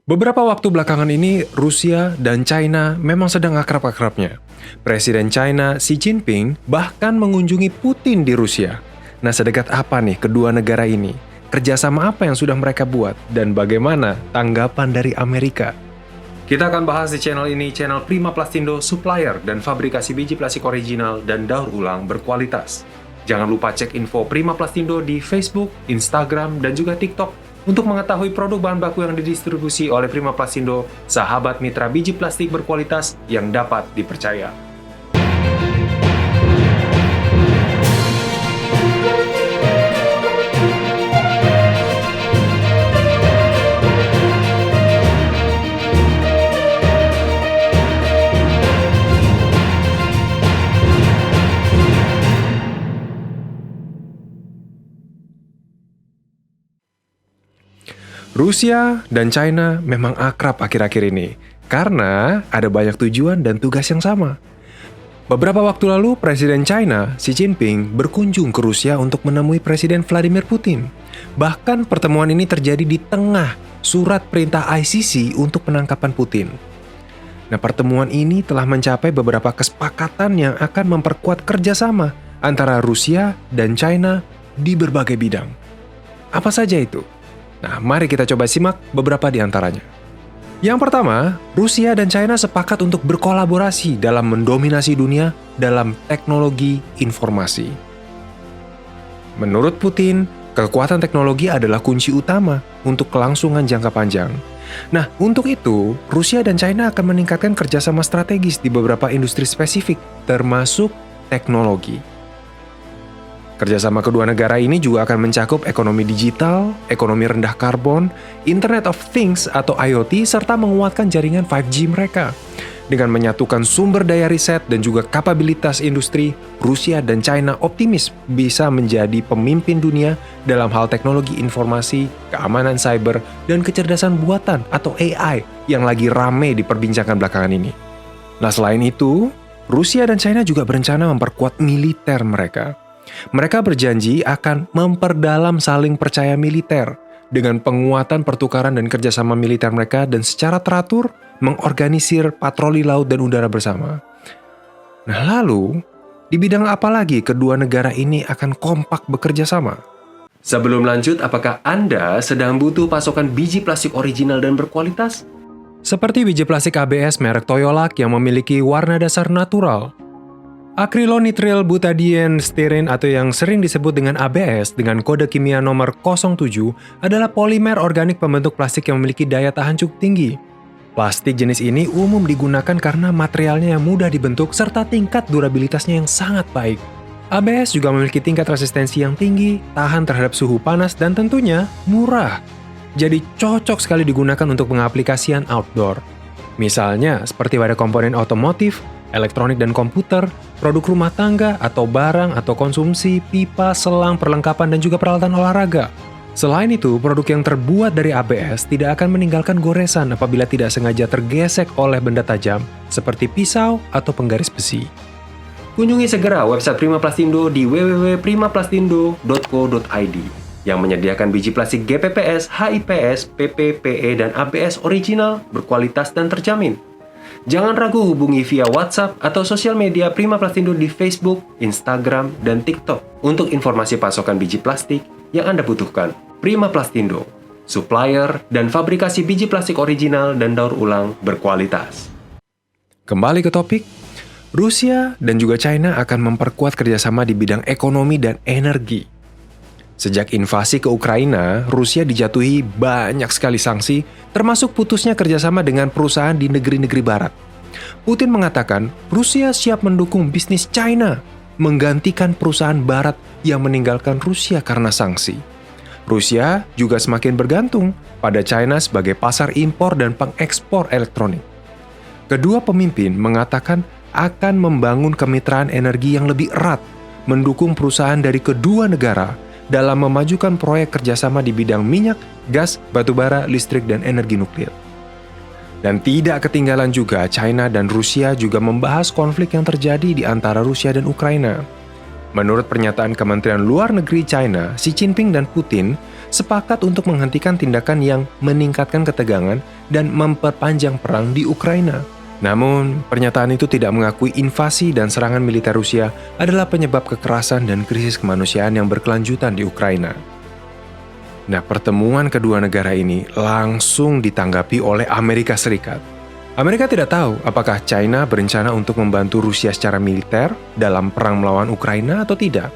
Beberapa waktu belakangan ini, Rusia dan China memang sedang akrab-akrabnya. Presiden China Xi Jinping bahkan mengunjungi Putin di Rusia. Nah, sedekat apa nih kedua negara ini? Kerjasama apa yang sudah mereka buat? Dan bagaimana tanggapan dari Amerika? Kita akan bahas di channel ini, channel Prima Plastindo, supplier dan fabrikasi biji plastik original dan daur ulang berkualitas. Jangan lupa cek info Prima Plastindo di Facebook, Instagram, dan juga TikTok untuk mengetahui produk bahan baku yang didistribusi oleh Prima Plastindo, sahabat mitra biji plastik berkualitas yang dapat dipercaya. Rusia dan China memang akrab akhir-akhir ini, karena ada banyak tujuan dan tugas yang sama. Beberapa waktu lalu, Presiden China Xi Jinping berkunjung ke Rusia untuk menemui Presiden Vladimir Putin. Bahkan pertemuan ini terjadi di tengah surat perintah ICC untuk penangkapan Putin. Nah, pertemuan ini telah mencapai beberapa kesepakatan yang akan memperkuat kerjasama antara Rusia dan China di berbagai bidang. Apa saja itu? Nah, mari kita coba simak beberapa di antaranya. Yang pertama, Rusia dan China sepakat untuk berkolaborasi dalam mendominasi dunia dalam teknologi informasi. Menurut Putin, kekuatan teknologi adalah kunci utama untuk kelangsungan jangka panjang. Nah, untuk itu, Rusia dan China akan meningkatkan kerjasama strategis di beberapa industri spesifik, termasuk teknologi. Kerjasama kedua negara ini juga akan mencakup ekonomi digital, ekonomi rendah karbon, Internet of Things atau IoT, serta menguatkan jaringan 5G mereka. Dengan menyatukan sumber daya riset dan juga kapabilitas industri, Rusia dan China optimis bisa menjadi pemimpin dunia dalam hal teknologi informasi, keamanan cyber, dan kecerdasan buatan atau AI yang lagi rame diperbincangkan belakangan ini. Nah, selain itu, Rusia dan China juga berencana memperkuat militer mereka. Mereka berjanji akan memperdalam saling percaya militer dengan penguatan pertukaran dan kerjasama militer mereka dan secara teratur mengorganisir patroli laut dan udara bersama. Nah, lalu, di bidang apa lagi kedua negara ini akan kompak bekerja sama? Sebelum lanjut, apakah Anda sedang butuh pasokan biji plastik original dan berkualitas? Seperti biji plastik ABS merek Toyolak yang memiliki warna dasar natural, Acrylonitrile butadiene styrene atau yang sering disebut dengan ABS dengan kode kimia nomor 07 adalah polimer organik pembentuk plastik yang memiliki daya tahan cukup tinggi. Plastik jenis ini umum digunakan karena materialnya yang mudah dibentuk serta tingkat durabilitasnya yang sangat baik. ABS juga memiliki tingkat resistensi yang tinggi, tahan terhadap suhu panas, dan tentunya murah. Jadi cocok sekali digunakan untuk pengaplikasian outdoor. Misalnya seperti pada komponen otomotif, elektronik dan komputer, produk rumah tangga atau barang atau konsumsi, pipa, selang, perlengkapan, dan juga peralatan olahraga. Selain itu, produk yang terbuat dari ABS tidak akan meninggalkan goresan apabila tidak sengaja tergesek oleh benda tajam, seperti pisau atau penggaris besi. Kunjungi segera website Prima Plastindo di www.primaplastindo.co.id yang menyediakan biji plastik GPPS, HIPS, PP, PE, dan ABS original, berkualitas dan terjamin. Jangan ragu hubungi via WhatsApp atau sosial media Prima Plastindo di Facebook, Instagram, dan TikTok untuk informasi pasokan biji plastik yang Anda butuhkan. Prima Plastindo, supplier dan fabrikasi biji plastik original dan daur ulang berkualitas. Kembali ke topik, Rusia dan juga China akan memperkuat kerjasama di bidang ekonomi dan energi. Sejak invasi ke Ukraina, Rusia dijatuhi banyak sekali sanksi, termasuk putusnya kerjasama dengan perusahaan di negeri-negeri barat. Putin mengatakan Rusia siap mendukung bisnis China, menggantikan perusahaan barat yang meninggalkan Rusia karena sanksi. Rusia juga semakin bergantung pada China sebagai pasar impor dan pengekspor elektronik. Kedua pemimpin mengatakan akan membangun kemitraan energi yang lebih erat, mendukung perusahaan dari kedua negara dalam memajukan proyek kerjasama di bidang minyak, gas, batubara, listrik, dan energi nuklir. Dan tidak ketinggalan juga, China dan Rusia juga membahas konflik yang terjadi di antara Rusia dan Ukraina. Menurut pernyataan Kementerian Luar Negeri China, Xi Jinping dan Putin sepakat untuk menghentikan tindakan yang meningkatkan ketegangan dan memperpanjang perang di Ukraina. Namun, pernyataan itu tidak mengakui invasi dan serangan militer Rusia adalah penyebab kekerasan dan krisis kemanusiaan yang berkelanjutan di Ukraina. Nah, pertemuan kedua negara ini langsung ditanggapi oleh Amerika Serikat. Amerika tidak tahu apakah China berencana untuk membantu Rusia secara militer dalam perang melawan Ukraina atau tidak.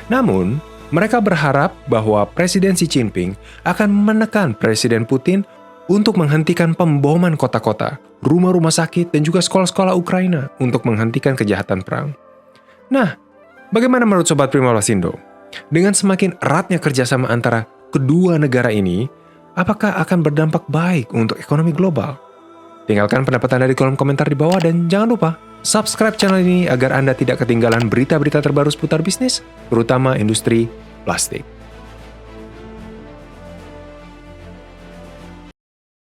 Namun, mereka berharap bahwa Presiden Xi Jinping akan menekan Presiden Putin untuk menghentikan pemboman kota-kota, rumah-rumah sakit, dan juga sekolah-sekolah Ukraina untuk menghentikan kejahatan perang. Nah, bagaimana menurut Sobat Prima Lasindo? Dengan semakin eratnya kerjasama antara kedua negara ini, apakah akan berdampak baik untuk ekonomi global? Tinggalkan pendapat Anda di kolom komentar di bawah dan jangan lupa subscribe channel ini agar Anda tidak ketinggalan berita-berita terbaru seputar bisnis, terutama industri plastik.